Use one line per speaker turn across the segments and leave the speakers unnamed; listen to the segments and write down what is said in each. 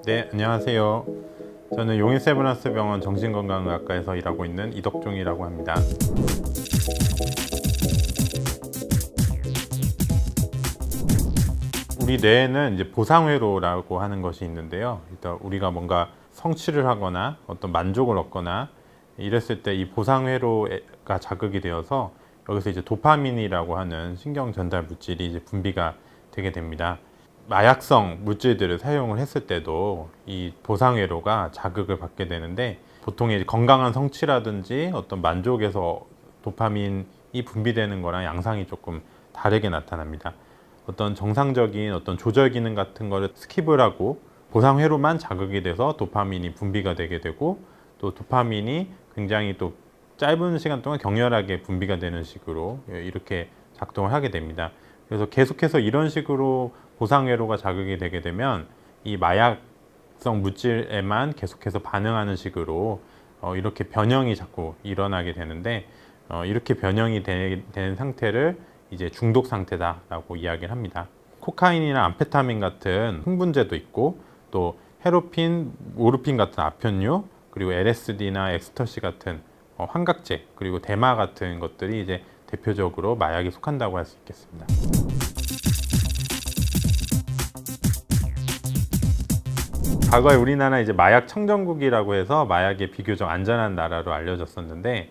네, 안녕하세요. 저는 용인세브란스 병원 정신건강의학과에서 일하고 있는 이덕종이라고 합니다. 우리 뇌에는 이제 보상회로라고 하는 것이 있는데요. 일단 우리가 뭔가 성취를 하거나 어떤 만족을 얻거나 이랬을 때 이 보상회로가 자극이 되어서 여기서 이제 도파민이라고 하는 신경 전달 물질이 이제 분비가 되게 됩니다. 마약성 물질들을 사용을 했을 때도 이 보상회로가 자극을 받게 되는데, 보통 이제 건강한 성취라든지 어떤 만족에서 도파민이 분비되는 거랑 양상이 조금 다르게 나타납니다. 어떤 정상적인 어떤 조절 기능 같은 거를 스킵을 하고 보상회로만 자극이 돼서 도파민이 분비가 되게 되고, 또 도파민이 굉장히 또 짧은 시간 동안 격렬하게 분비가 되는 식으로 이렇게 작동을 하게 됩니다. 그래서 계속해서 이런 식으로 보상회로가 자극이 되게 되면 이 마약성 물질에만 계속해서 반응하는 식으로 이렇게 변형이 자꾸 일어나게 되는데, 이렇게 변형이 된 상태를 이제 중독 상태다라고 이야기를 합니다. 코카인이나 암페타민 같은 흥분제도 있고, 또 헤로핀, 모르핀 같은 아편류, 그리고 LSD나 엑스터시 같은 환각제, 그리고 대마 같은 것들이 이제 대표적으로 마약에 속한다고 할 수 있겠습니다. 과거에 우리나라 이제 마약 청정국이라고 해서 마약에 비교적 안전한 나라로 알려졌었는데,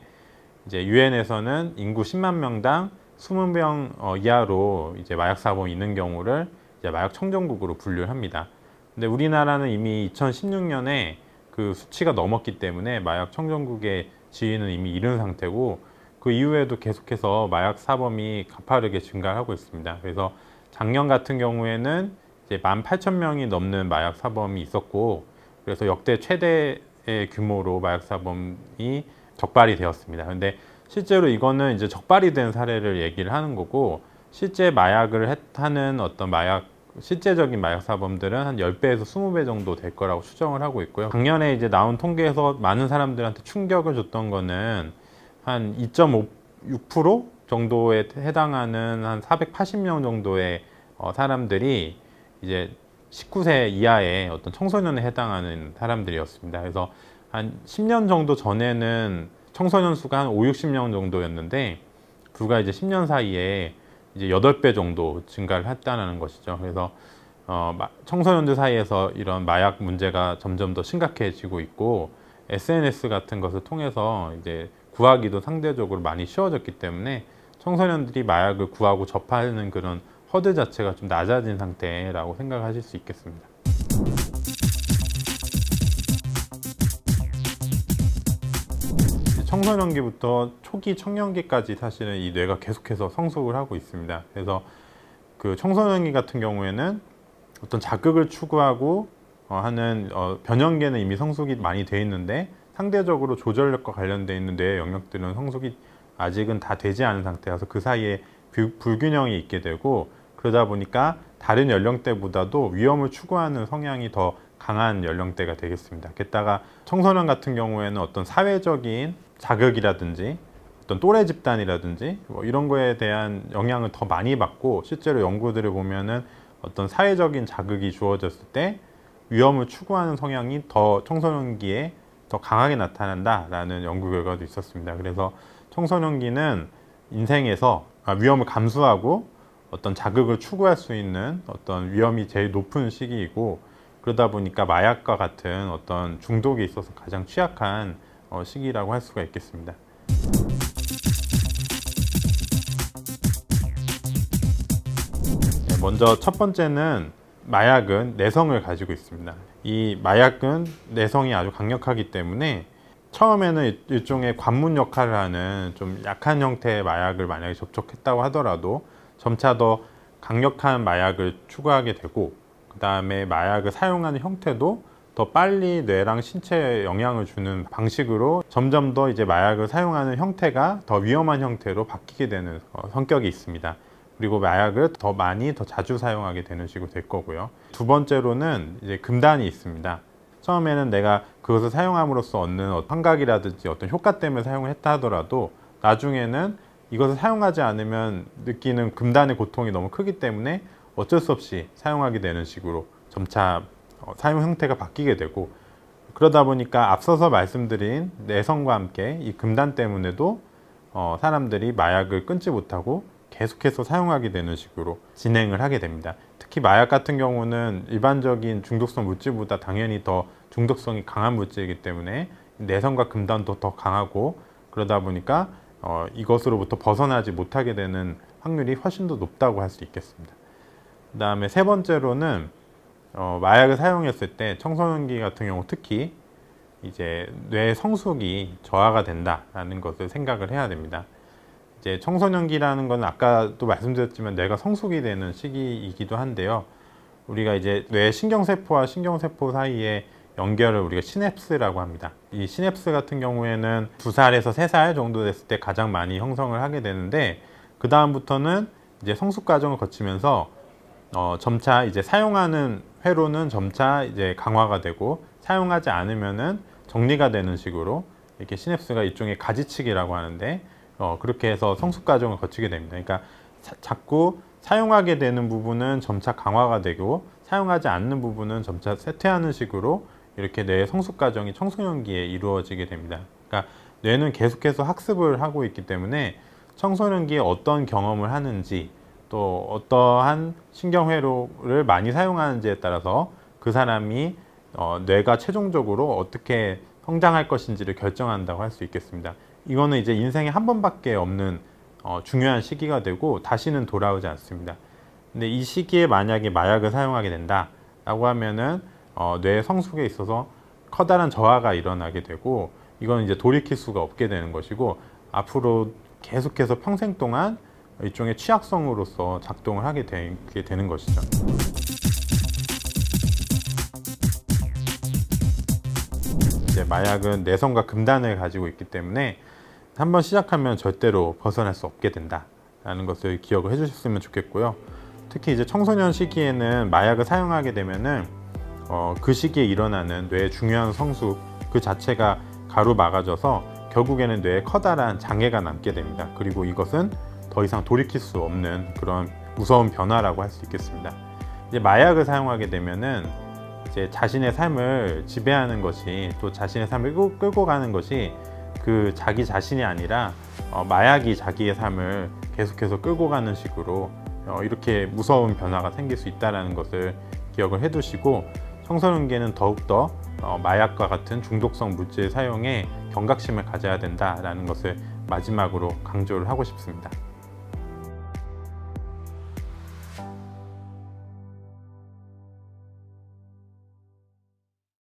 이제 유엔에서는 인구 10만 명당 20명 이하로 이제 마약 사범이 있는 경우를 이제 마약 청정국으로 분류를 합니다. 근데 우리나라는 이미 2016년에 그 수치가 넘었기 때문에 마약 청정국의 지위는 이미 잃은 상태고, 그 이후에도 계속해서 마약 사범이 가파르게 증가하고 있습니다. 그래서 작년 같은 경우에는 이제 18,000명이 넘는 마약 사범이 있었고, 그래서 역대 최대의 규모로 마약 사범이 적발이 되었습니다. 근데 실제로 이거는 이제 적발이 된 사례를 얘기를 하는 거고, 실제 마약을 하는 어떤 실제적인 마약 사범들은 한 10배에서 20배 정도 될 거라고 추정을 하고 있고요. 작년에 이제 나온 통계에서 많은 사람들한테 충격을 줬던 거는 한 2.6% 정도에 해당하는 한 480명 정도의 사람들이 이제 19세 이하의 어떤 청소년에 해당하는 사람들이었습니다. 그래서 한 10년 정도 전에는 청소년 수가 한 5, 60명 정도였는데, 불과 이제 10년 사이에 이제 8배 정도 증가를 했다는 것이죠. 그래서 청소년들 사이에서 이런 마약 문제가 점점 더 심각해지고 있고, SNS 같은 것을 통해서 이제 구하기도 상대적으로 많이 쉬워졌기 때문에 청소년들이 마약을 구하고 접하는 그런 허들 자체가 좀 낮아진 상태라고 생각하실 수 있겠습니다. 청소년기부터 초기 청년기까지 사실은 이 뇌가 계속해서 성숙을 하고 있습니다. 그래서 그 청소년기 같은 경우에는 어떤 자극을 추구하고 하는 변형계는 이미 성숙이 많이 돼 있는데, 상대적으로 조절력과 관련되어 있는 뇌의 영역들은 성숙이 아직은 다 되지 않은 상태라서 그 사이에 불균형이 있게 되고, 그러다 보니까 다른 연령대보다도 위험을 추구하는 성향이 더 강한 연령대가 되겠습니다. 게다가 청소년 같은 경우에는 어떤 사회적인 자극이라든지 어떤 또래 집단이라든지 뭐 이런 거에 대한 영향을 더 많이 받고, 실제로 연구들을 보면은 어떤 사회적인 자극이 주어졌을 때 위험을 추구하는 성향이 더 청소년기에 더 강하게 나타난다라는 연구 결과도 있었습니다. 그래서 청소년기는 인생에서 위험을 감수하고 어떤 자극을 추구할 수 있는 어떤 위험이 제일 높은 시기이고, 그러다 보니까 마약과 같은 어떤 중독에 있어서 가장 취약한 시기라고 할 수가 있겠습니다. 먼저 첫 번째는 마약은 내성을 가지고 있습니다. 이 마약은 내성이 아주 강력하기 때문에 처음에는 일종의 관문 역할을 하는 좀 약한 형태의 마약을 만약에 접촉했다고 하더라도 점차 더 강력한 마약을 추구하게 되고, 그 다음에 마약을 사용하는 형태도 더 빨리 뇌랑 신체에 영향을 주는 방식으로 점점 더 이제 마약을 사용하는 형태가 더 위험한 형태로 바뀌게 되는 성격이 있습니다. 그리고 마약을 더 많이 더 자주 사용하게 되는 식으로 될 거고요. 두 번째로는 이제 금단이 있습니다. 처음에는 내가 그것을 사용함으로써 얻는 환각이라든지 어떤 효과 때문에 사용을 했다 하더라도, 나중에는 이것을 사용하지 않으면 느끼는 금단의 고통이 너무 크기 때문에 어쩔 수 없이 사용하게 되는 식으로 점차 사용 형태가 바뀌게 되고, 그러다 보니까 앞서서 말씀드린 내성과 함께 이 금단 때문에도 사람들이 마약을 끊지 못하고 계속해서 사용하게 되는 식으로 진행을 하게 됩니다. 특히 마약 같은 경우는 일반적인 중독성 물질보다 당연히 더 중독성이 강한 물질이기 때문에 내성과 금단도 더 강하고, 그러다 보니까 이것으로부터 벗어나지 못하게 되는 확률이 훨씬 더 높다고 할 수 있겠습니다. 그 다음에 세 번째로는 마약을 사용했을 때 청소년기 같은 경우 특히 이제 뇌 성숙이 저하가 된다라는 것을 생각을 해야 됩니다. 이제 청소년기라는 건 아까도 말씀드렸지만 뇌가 성숙이 되는 시기이기도 한데요. 우리가 이제 뇌 신경세포와 신경세포 사이에 연결을 우리가 시냅스라고 합니다. 이 시냅스 같은 경우에는 2살에서 3살 정도 됐을 때 가장 많이 형성을 하게 되는데, 그 다음부터는 이제 성숙 과정을 거치면서 점차 이제 사용하는 회로는 점차 이제 강화가 되고, 사용하지 않으면은 정리가 되는 식으로 이렇게 시냅스가 일종의 가지치기라고 하는데, 그렇게 해서 성숙 과정을 거치게 됩니다. 그러니까 자꾸 사용하게 되는 부분은 점차 강화가 되고, 사용하지 않는 부분은 점차 쇠퇴하는 식으로 이렇게 뇌의 성숙 과정이 청소년기에 이루어지게 됩니다. 그러니까 뇌는 계속해서 학습을 하고 있기 때문에 청소년기에 어떤 경험을 하는지, 또 어떠한 신경회로를 많이 사용하는지에 따라서 그 사람이 뇌가 최종적으로 어떻게 성장할 것인지를 결정한다고 할 수 있겠습니다. 이거는 이제 인생에 한 번밖에 없는 중요한 시기가 되고 다시는 돌아오지 않습니다. 근데 이 시기에 만약에 마약을 사용하게 된다 라고 하면은 뇌 성숙에 있어서 커다란 저하가 일어나게 되고, 이건 이제 돌이킬 수가 없게 되는 것이고, 앞으로 계속해서 평생 동안 일종의 취약성으로서 작동을 하게 되는 것이죠. 이제 마약은 내성과 금단을 가지고 있기 때문에 한번 시작하면 절대로 벗어날 수 없게 된다라는 것을 기억을 해주셨으면 좋겠고요. 특히 이제 청소년 시기에는 마약을 사용하게 되면은 그 시기에 일어나는 뇌의 중요한 성숙 그 자체가 가로막아져서 결국에는 뇌에 커다란 장애가 남게 됩니다. 그리고 이것은 더 이상 돌이킬 수 없는 그런 무서운 변화라고 할 수 있겠습니다. 이제 마약을 사용하게 되면은 이제 자신의 삶을 지배하는 것이, 또 자신의 삶을 끌고 가는 것이 그 자기 자신이 아니라 마약이 자기의 삶을 계속해서 끌고 가는 식으로 이렇게 무서운 변화가 생길 수 있다는 것을 기억을 해두시고, 청소년기에는 더욱더 마약과 같은 중독성 물질 사용에 경각심을 가져야 된다는 것을 마지막으로 강조를 하고 싶습니다.